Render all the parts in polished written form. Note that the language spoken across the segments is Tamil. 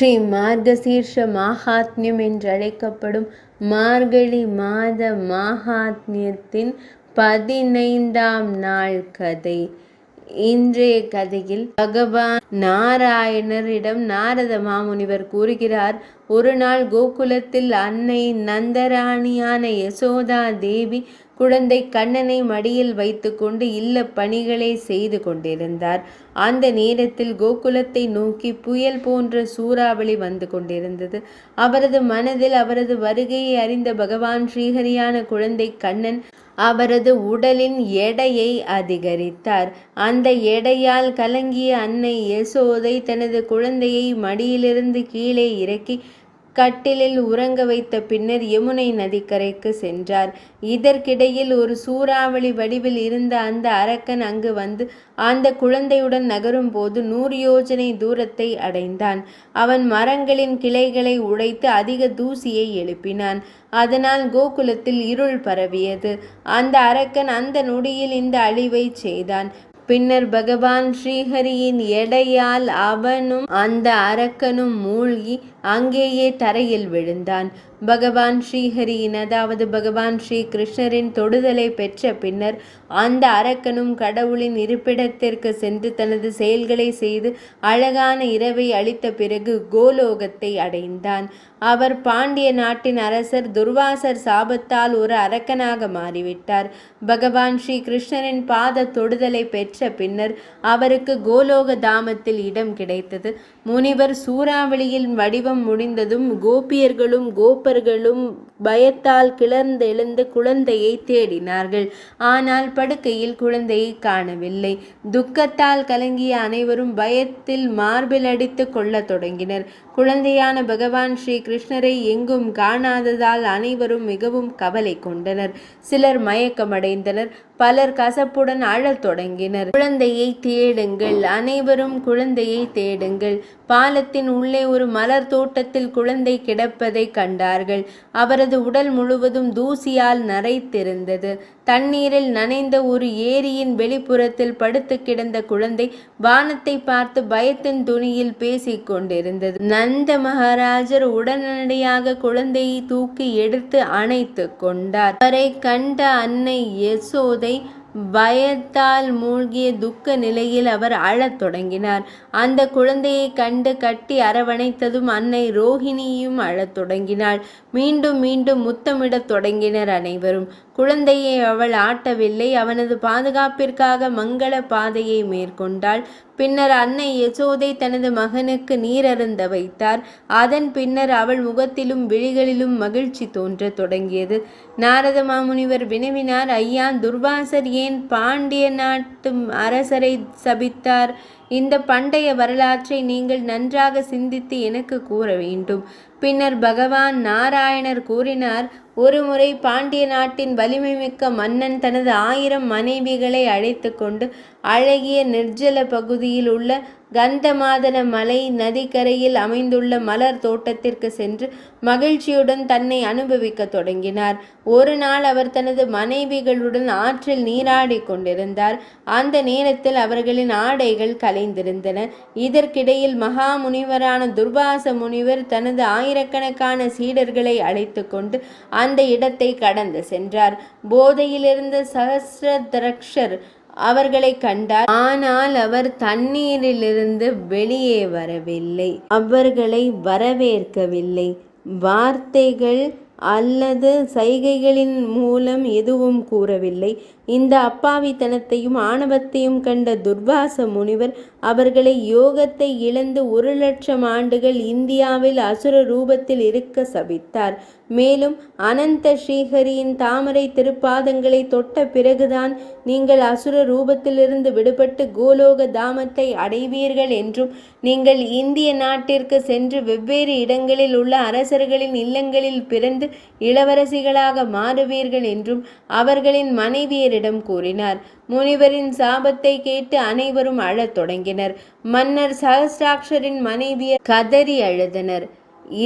ஸ்ரீ மார்கசீர்ஷ மாஹாத்மியம் என்றழைக்கப்படும் மார்கழி மாத மாஹாத்மியத்தின் 15ஆம் நாள் கதை. இன்றைய கதையில் பகவான் நாராயணரிடம் நாரத மாமுனிவர் கூறுகிறார், ஒரு நாள் கோகுலத்தில் அன்னை நந்தராணியான யசோதா தேவி குழந்தை கண்ணனை மடியில் வைத்துக்கொண்டு இல்ல பணிகளை செய்து கொண்டிருந்தார். அந்த நேரத்தில் கோகுலத்தை நோக்கி புயல் போன்ற சூறாவளி வந்து கொண்டிருந்தது. அவரது மனதில் அவரது வருகையை அறிந்த பகவான் ஸ்ரீஹரியான குழந்தை கண்ணன் அவரது உடலின் எடையை அதிகரித்தார். அந்த எடையால் கலங்கிய அன்னை யசோதை தனது குழந்தையை மடியிலிருந்து கீழே இறக்கி கட்டிலில் உறங்க வைத்த பின்னர் யமுனை நதிக்கரைக்கு சென்றார். இதற்கிடையில் ஒரு சூறாவளி வடிவில் இருந்த அந்த அரக்கன் அங்கு வந்து அந்த குழந்தையுடன் நகரும் போது 100 யோஜனை தூரத்தை அடைந்தான். அவன் மரங்களின் கிளைகளை உடைத்து அதிக தூசியை எழுப்பினான். அதனால் கோகுலத்தில் இருள் பரவியது. அந்த அரக்கன் அந்த நொடியில் இந்த அழிவை செய்தான். பின்னர் பகவான் ஸ்ரீஹரியின் எடையால் அவனும் அந்த அரக்கனும் மூழ்கி அங்கேயே தரையில் விழுந்தான். பகவான் ஸ்ரீஹரியின் அதாவது பகவான் ஸ்ரீ கிருஷ்ணரின் தொடுதலை பெற்ற பின்னர் அந்த அரக்கனும் கடவுளின் இருப்பிடத்திற்கு சென்று தனது செயல்களை செய்து அழகான இரவை அளித்த பிறகு கோலோகத்தை அடைந்தான். அவர் பாண்டிய நாட்டின் அரசர் துர்வாசர் சாபத்தால் ஒரு அரக்கனாக மாறிவிட்டார். பகவான் ஸ்ரீ கிருஷ்ணரின் பாத தொடுதலை பெற்ற பின்னர் அவருக்கு கோலோக தாமத்தில் இடம் கிடைத்தது. முனிவர் சூறாவளியின் வடிவம் முடிந்ததும் கோபியர்களும் கோப்பர்களும் பயத்தால் கிளர்ந்தெழுந்து குழந்தையை தேடினார்கள். ஆனால் படுக்கையில் குழந்தையை காணவில்லை. துக்கத்தால் கலங்கிய அனைவரும் பயத்தில் மார்பில் அடித்து கொள்ள தொடங்கினர். குழந்தையான பகவான் ஸ்ரீ கிருஷ்ணரை எங்கும் காணாததால் அனைவரும் மிகவும் கவலை கொண்டனர். சிலர் மயக்கமடைந்தனர், பலர் கசப்புடன் அழத் தொடங்கினர். குழந்தையை தேடுங்கள், அனைவரும் குழந்தையை தேடுங்கள். பாலத்தின் உள்ளே ஒரு மலர் தோட்டத்தில் குழந்தை கிடப்பதை கண்டார்கள். அவரது உடல் முழுவதும் தூசியால் நரைத்திருந்தது. தண்ணீரில் நனைந்த ஒரு ஏரியின் வெளிப்புறத்தில் படுத்து கிடந்த குழந்தை வானத்தை பார்த்து பயத்தின் துணியில் பேசிக் கொண்டிருந்தது. நந்த மகாராஜர் உடனடியாக குழந்தையை தூக்கி எடுத்து அணைத்து கொண்டார். அவரை கண்ட அன்னை யசோதை பயத்தால் மூழ்கிய துக்க நிலையில் அவர் அழத் தொடங்கினார். அந்த குழந்தையை கண்டு கட்டி அரவணைத்ததும் அன்னை ரோஹிணியும் அழத் தொடங்கினாள். மீண்டும் மீண்டும் முத்தமிடத் தொடங்கினர் அனைவரும். குழந்தையை அவள் ஆட்டவில்லை. அவனது பாதுகாப்பிற்காக மங்கள பாதையை மேற்கொண்டாள். பின்னர் அன்னை யசோதை தனது மகனுக்கு நீரருந்த வைத்தார். அதன் பின்னர் அவள் முகத்திலும் விழிகளிலும் மகிழ்ச்சி தோன்ற தொடங்கியது. நாரத மாமுனிவர் வினவினார், ஐயா, துர்வாசர் ஏன் பாண்டிய நாட்டு அரசரை சபித்தார்? இந்த பண்டைய வரலாற்றை நீங்கள் நன்றாக சிந்தித்து எனக்கு கூற வேண்டும். பின்னர் பகவான் நாராயணர் கூறினார், ஒருமுறை பாண்டிய நாட்டின் வலிமை மிக்க மன்னன் தனது 1000 மனைவிகளை அழைத்து கொண்டு அழகிய நிர்ஜல பகுதியில் உள்ள கந்தமாதன மலை நதிக்கரையில் அமைந்துள்ள மலர் தோட்டத்திற்கு சென்று மகிழ்ச்சியுடன் தன்னை அனுபவிக்க தொடங்கினார். ஒரு நாள் அவர் தனது மனைவிகளுடன் ஆற்றில் நீராடி கொண்டிருந்தார். அந்த நேரத்தில் அவர்களின் ஆடைகள் கலைந்திருந்தன. இதற்கிடையில் மகா முனிவரான துர்வாச முனிவர் தனது ஆயிரக்கணக்கான சீடர்களை அழைத்து கொண்டு அந்த இடத்தை கடந்து சென்றார். போதையிலிருந்த சஹஸ்ரதரக்ஷர் அவர்களை கண்டார். ஆனால் அவர் தண்ணீரிலிருந்து வெளியே வரவில்லை. அவர்களை வரவேற்கவில்லை. வார்த்தைகள் அல்லது சைகைகளின் மூலம் எதுவும் கூறவில்லை. இந்த அப்பாவித்தனத்தையும் ஆணவத்தையும் கண்ட துர்வாச முனிவர் அவர்களை யோகத்தை இழந்து 1,00,000 ஆண்டுகள் இந்தியாவில் அசுர ரூபத்தில் இருக்க சபித்தார். மேலும் அனந்த ஸ்ரீஹரியின் தாமரை திருப்பாதங்களை தொட்ட பிறகுதான் நீங்கள் அசுர ரூபத்திலிருந்து விடுபட்டு கோலோக தாமத்தை அடைவீர்கள் என்றும், நீங்கள் இந்திய நாட்டிற்கு சென்று வெவ்வேறு இடங்களில் உள்ள அரசர்களின் இல்லங்களில் பிறந்து இளவரசிகளாக மாறுவீர்கள் என்றும் அவர்களின் மனைவியரிடம் கூறினார். முனிவரின் சாபத்தை கேட்டு அனைவரும் அழத் தொடங்கினர். மன்னர் சஹஸ்ராக்ஷரின் மனைவியர் கதறி அழுதனர்.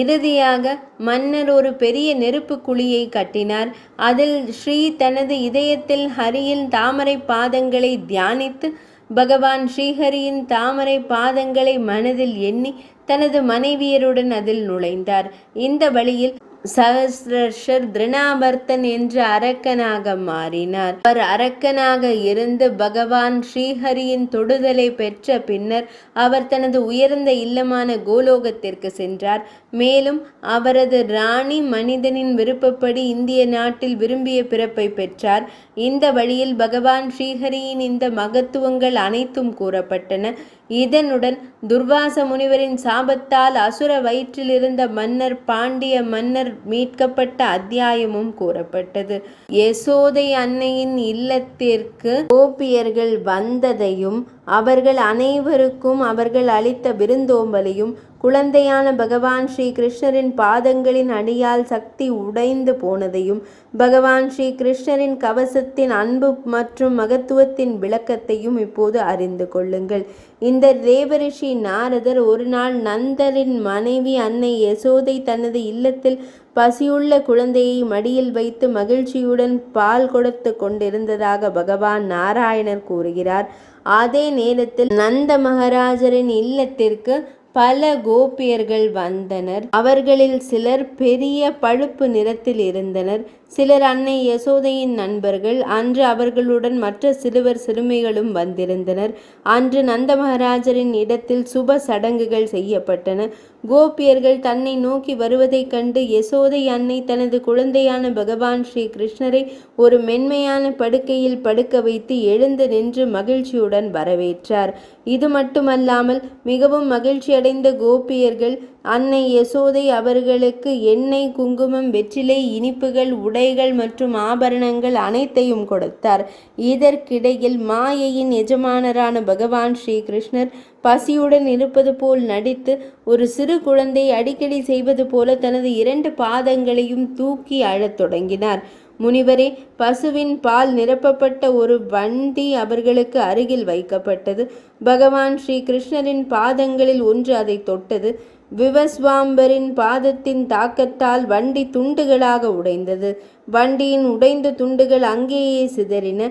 இறுதியாக மன்னர் ஒரு பெரிய நெருப்பு குழியை கட்டினார். அதில் ஸ்ரீ தனது இதயத்தில் ஹரியின் தாமரை பாதங்களை தியானித்து பகவான் ஸ்ரீஹரியின் தாமரை பாதங்களை மனதில் எண்ணி தனது மனைவியருடன் அதில் நுழைந்தார். இந்த வழியில் சஹஸ்ரஷர் திருணாவர்த்தன் என்ற அரக்கனாக மாறினார். அவர் அரக்கனாக இருந்து பகவான் ஸ்ரீஹரியின் தொடுதலை பெற்ற பின்னர் அவர் தனது உயர்ந்த இல்லமான கோலோகத்திற்கு சென்றார். மேலும் அவரது ராணி மனிதனின் விருப்பப்படி இந்திய நாட்டில் விரும்பிய பிறப்பை பெற்றார். இந்த வழியில் பகவான் ஸ்ரீஹரியின் இந்த மகத்துவங்கள் அனைத்தும் கூறப்பட்டன. இதனுடன் துர்வாச முனிவரின் சாபத்தால் அசுர வயிற்றில் இருந்த மன்னர் பாண்டிய மன்னர் மீட்கப்பட்ட அத்தியாயமும் கூறப்பட்டது. யசோதை அன்னையின் இல்லத்திற்கு கோபியர்கள் வந்ததையும் அவர்கள் அனைவருக்கும் அவர்கள் அளித்த விருந்தோம்பலையும் குழந்தையான பகவான் ஸ்ரீ கிருஷ்ணரின் பாதங்களின் அடியால் சக்தி உடைந்து போனதையும் பகவான் ஸ்ரீ கிருஷ்ணரின் கவசத்தின் அன்பு மற்றும் மகத்துவத்தின் விளக்கத்தையும் இப்போது அறிந்து கொள்ளுங்கள். இந்த தேவரிஷி நாரதர் ஒரு நாள் நந்தரின் மனைவி அன்னை யசோதை தனது இல்லத்தில் பசியுள்ள குழந்தையை மடியில் வைத்து மகிழ்ச்சியுடன் பால் கொடுத்து கொண்டிருந்ததாக பகவான் நாராயணர் கூறுகிறார். அதே நேரத்தில் நந்த மகாராஜரின் இல்லத்திற்கு பல கோபியர்கள் வந்தனர். அவர்களில் சிலர் பெரிய பழுப்பு நிறத்தில் இருந்தனர். சிலர் அன்னை யசோதையின் நண்பர்கள். அன்று அவர்களுடன் மற்ற சிறுவர் சிறுமிகளும் வந்திருந்தனர். அன்று நந்த மகாராஜரின் இடத்தில் சுப சடங்குகள் செய்யப்பட்டன. கோபியர்கள் தன்னை நோக்கி வருவதைக் கண்டு யசோதை அன்னை தனது குழந்தையான பகவான் ஸ்ரீ கிருஷ்ணரை ஒரு மென்மையான படுக்கையில் படுக்க வைத்து எழுந்து நின்று மகிழ்ச்சியுடன் வரவேற்றார். இது மட்டுமல்லாமல் மிகவும் மகிழ்ச்சி அடைந்த கோபியர்கள் அன்னை யசோதை அவர்களுக்கு எண்ணெய், குங்குமம், வெற்றிலை, இனிப்புகள், உடைகள் மற்றும் ஆபரணங்கள் அனைத்தையும் கொடுத்தார். இதற்கிடையில் மாயையின் எஜமானரான பகவான் ஸ்ரீ கிருஷ்ணர் பசியுடன் இருப்பது போல் நடித்து ஒரு சிறு குழந்தை அடிக்கடி செய்வது போல தனது 2 பாதங்களையும் தூக்கி அழத் தொடங்கினார். முனிவரே, பசுவின் பால் நிரப்பப்பட்ட ஒரு வண்டி அவர்களுக்கு அருகில் வைக்கப்பட்டது. பகவான் ஸ்ரீ கிருஷ்ணரின் பாதங்களில் ஒன்று அதை தொட்டது. விவஸ்வாம்பரின் பாதத்தின் தாக்கத்தால் வண்டி துண்டுகளாக உடைந்தது. வண்டியின் உடைந்த துண்டுகள் அங்கேயே சிதறின.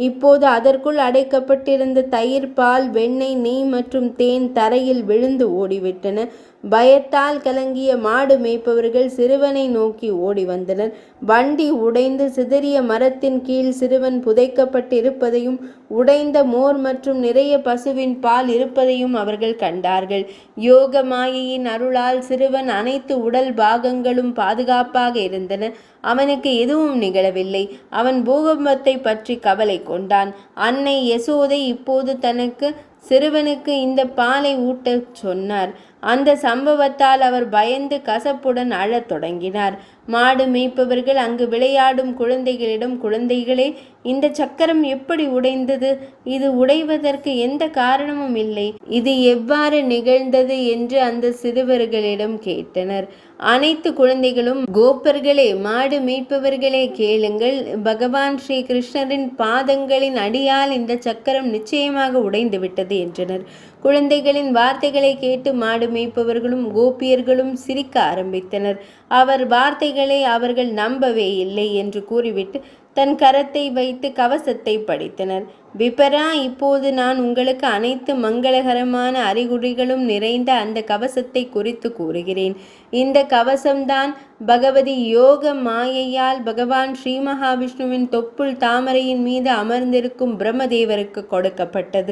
இப்போது அதற்குள் அடைக்கப்பட்டிருந்த தயிர், பால், வெண்ணெய், நெய் மற்றும் தேன் தரையில் விழுந்து ஓடிவிட்டன. பயத்தால் கலங்கிய மாடு மேய்ப்பவர்கள் சிறுவனை நோக்கி ஓடி வந்தனர். வண்டி உடைந்து சிதறிய மரத்தின் கீழ் சிறுவன் புதைக்கப்பட்டிருப்பதையும் உடைந்த மோர் மற்றும் நிறைய பசுவின் பால் இருப்பதையும் அவர்கள் கண்டார்கள். யோக மாயையின் அருளால் சிறுவன் அனைத்து உடல் பாகங்களும் பாதுகாப்பாக இருந்தன. அவனுக்கு எதுவும் நிகழவில்லை. அவன் பூகம்பத்தை பற்றி கவலை கொண்டான். அன்னை யசோதை இப்போது தனக்கு சிறுவனுக்கு இந்த பாலை ஊட்டச் சொன்னார். அந்த சம்பவத்தால் அவர் பயந்து கசப்புடன் அழத் தொடங்கினார். மாடு மேய்ப்பவர்கள் அங்கு விளையாடும் குழந்தைகளிடம், குழந்தைகளே, இந்த சக்கரம் எப்படி உடைந்தது? இது உடைவதற்கு எந்த காரணமும் இல்லை. இது எவ்வாறு நிகழ்ந்தது என்று அந்த சிறுவர்களிடம் கேட்டனர். அனைத்து குழந்தைகளும், கோப்பர்களே, மாடு மேய்ப்பவர்களே, கேளுங்கள். பகவான் ஸ்ரீ கிருஷ்ணரின் பாதங்களின் அடியால் இந்த சக்கரம் நிச்சயமாக உடைந்துவிட்டது என்றனர். குழந்தைகளின் வார்த்தைகளை கேட்டு மாடு மேய்ப்பவர்களும் கோபியர்களும் சிரிக்க ஆரம்பித்தனர். அவர் வார்த்தைகளை அவர்கள் நம்பவே இல்லை என்று கூறிவிட்டு தன் கரத்தை வைத்து கவசத்தை படித்தனர். விபரா, இப்போது நான் உங்களுக்கு அனைத்து மங்களகரமான அறிகுறிகளும் நிறைந்த அந்த கவசத்தை குறித்து கூறுகிறேன். இந்த கவசம்தான் பகவதி யோக மாயையால் பகவான் ஸ்ரீ மகாவிஷ்ணுவின் தொப்புள் தாமரையின் மீது அமர்ந்திருக்கும் பிரம்மதேவருக்கு கொடுக்கப்பட்டது.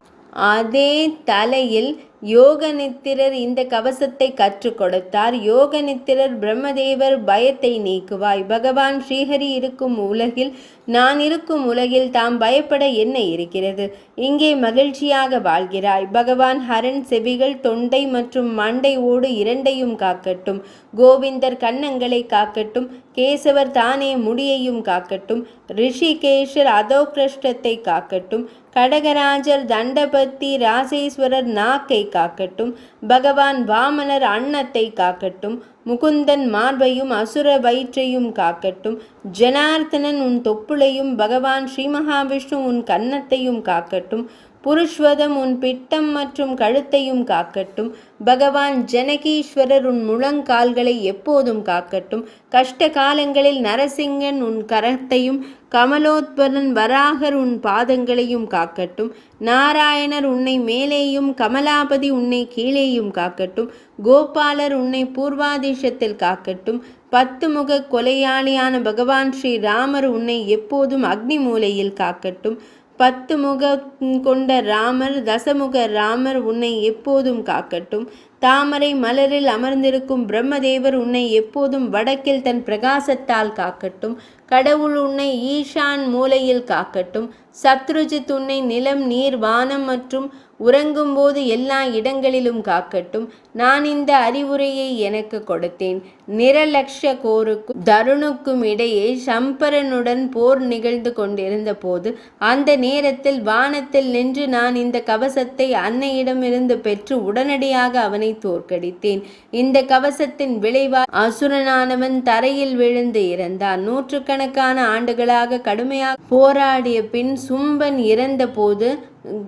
அதே தலையில் யோகநித்திரர் இந்த கவசத்தை கற்றுக் கொடுத்தார். யோகநித்திரர், பிரம்மதேவர், பயத்தை நீக்குவாய். பகவான் ஸ்ரீஹரி இருக்கும் உலகில், நான் இருக்கும் உலகில் தாம் பயப்பட என்ன இருக்கிறது? இங்கே மகிழ்ச்சியாக வாழ்கிறாய். பகவான் ஹரன் செவிகள், தொண்டை மற்றும் மண்டை ஓடு இரண்டையும் காக்கட்டும். கோவிந்தர் கன்னங்களை காக்கட்டும். கேசவர் தானே முடியையும் காக்கட்டும். ரிஷிகேஷர் அதோக்ரஷ்டத்தை காக்கட்டும். கடகராஜர், தண்டபத்தி, ராசேஸ்வரர் நாக்கை காக்கட்டும். பகவான் வாமனர் அன்னத்தை காக்கட்டும். முகுந்தன் மார்பையும் அசுர வயிற்றையும் காக்கட்டும். ஜனார்த்தனன் உன் தொப்புளையும் பகவான் ஸ்ரீ மகாவிஷ்ணு உன் கன்னத்தையும் காக்கட்டும். புருஷ்வதம் உன் பிட்டம் மற்றும் கழுத்தையும் காக்கட்டும். பகவான் ஜனகீஸ்வரர் உன் முழங்கால்களை எப்போதும் காக்கட்டும். கஷ்ட காலங்களில் நரசிங்கன் உன் கரத்தையும் கமலோத்பரன் வராகர் உன் பாதங்களையும் காக்கட்டும். நாராயணர் உன்னை மேலேயும் கமலாபதி உன்னை கீழேயும் காக்கட்டும். கோபாலர் உன்னை பூர்வாதிஷத்தில் காக்கட்டும். 10 முக கொலையாளியான பகவான் ஸ்ரீ ராமர் உன்னை எப்போதும் அக்னி மூலையில் காக்கட்டும். 10 முகம் கொண்ட ராமர் தசமுக ராமர் உன்னை எப்போதும் காக்கட்டும். தாமரை மலரில் அமர்ந்திருக்கும் பிரம்மதேவர் உன்னை எப்போதும் வடக்கில் தன் பிரகாசத்தால் காக்கட்டும். கடவுள் உன்னை ஈஷான் மூலையில் காக்கட்டும். சத்ருஜித் உன்னை நிலம், நீர், வானம் மற்றும் உறங்கும்போது எல்லா இடங்களிலும் காக்கட்டும். நான் இந்த அறிவுரையை எனக்கு கொடுத்தேன். நிரலக்ஷ கோருக்கும் தருணுக்கும் இடையே சம்பரனுடன் போர் நிகழ்ந்து கொண்டிருந்த போது அந்த நேரத்தில் வானத்தில் நின்று நான் இந்த கவசத்தை அன்னையிடமிருந்து பெற்று உடனடியாக அவனை தோற்கடித்தேன். இந்த கவசத்தின் விளைவால் அசுரனானவன் தரையில் விழுந்து இறந்தான். நூற்றுக்கணக்கான ஆண்டுகளாக கடுமையாக போராடிய பின் சும்பன் இறந்த போது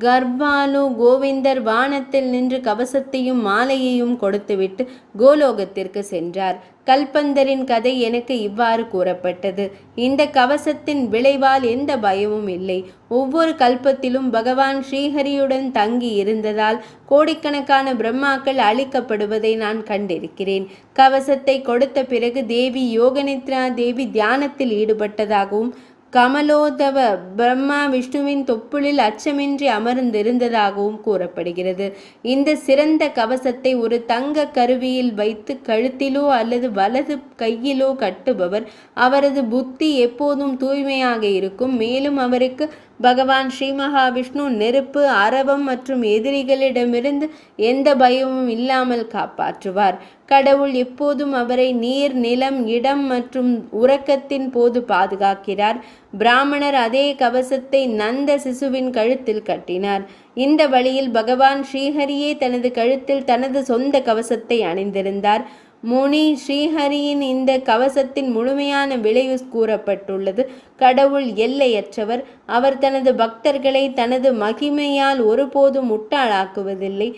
கர்பாலு கோவிந்தர் வானத்தில் நின்று கவசத்தையும் மாலையையும் கொடுத்துவிட்டு கோலோகத்திற்கு சென்றார். கல்பந்தரின் கதை எனக்கு இவ்வாறு கூறப்பட்டது. இந்த கவசத்தின் விளைவால் எந்த பயமும் இல்லை. ஒவ்வொரு கல்பத்திலும் பகவான் ஸ்ரீஹரியுடன் தங்கி இருந்ததால் கோடிக்கணக்கான பிரம்மாக்கள் அழிக்கப்படுவதை நான் கண்டிருக்கிறேன். கவசத்தை கொடுத்த பிறகு தேவி யோகநித்ரா தேவி தியானத்தில் ஈடுபட்டதாகவும் கமலோதவ பிரம்மா விஷ்ணுவின் தொப்புளில் அச்சமின்றி அமர்ந்திருந்ததாகவும் கூறப்படுகிறது. இந்த சிறந்த கவசத்தை ஒரு தங்க கருவியில் வைத்து கழுத்திலோ அல்லது வலது கையிலோ கட்டுபவர் அவரது புத்தி எப்போதும் தூய்மையாக இருக்கும். மேலும் அவருக்கு பகவான் ஸ்ரீ மகாவிஷ்ணு நெருப்பு, அரவம் மற்றும் எதிரிகளிடமிருந்து எந்த பயமும் இல்லாமல் காப்பாற்றுவார். கடவுள் எப்போதும் அவரை நீர், நிலம், இடம் மற்றும் உறக்கத்தின் போது பாதுகாக்கிறார். பிராமணர் அதே கவசத்தை நந்த சிசுவின் கழுத்தில் கட்டினார். இந்த வழியில் பகவான் ஸ்ரீஹரியே தனது கழுத்தில் தனது சொந்த கவசத்தை அணிந்திருந்தார். முனி ஸ்ரீஹரியின் இந்த கவசத்தின் முழுமையான விளைவு கூறப்பட்டுள்ளது. கடவுள் எல்லையற்றவர். அவர் தனது பக்தர்களை தனது மகிமையால் ஒருபோதும் முட்டாளாக்குவதில்லை.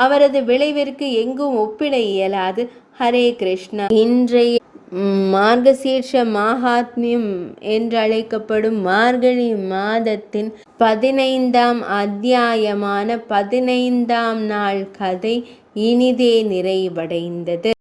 அவரது விளைவிற்கு எங்கும் ஒப்பிட இயலாது. ஹரே கிருஷ்ணா. இன்றைய மார்கசீர்ஷ மகாத்மியம் என்றழைக்கப்படும் மார்கழி மாதத்தின் 15ஆம் அத்தியாயமான 15ஆம் நாள் கதை இனிதே நிறைவடைந்தது.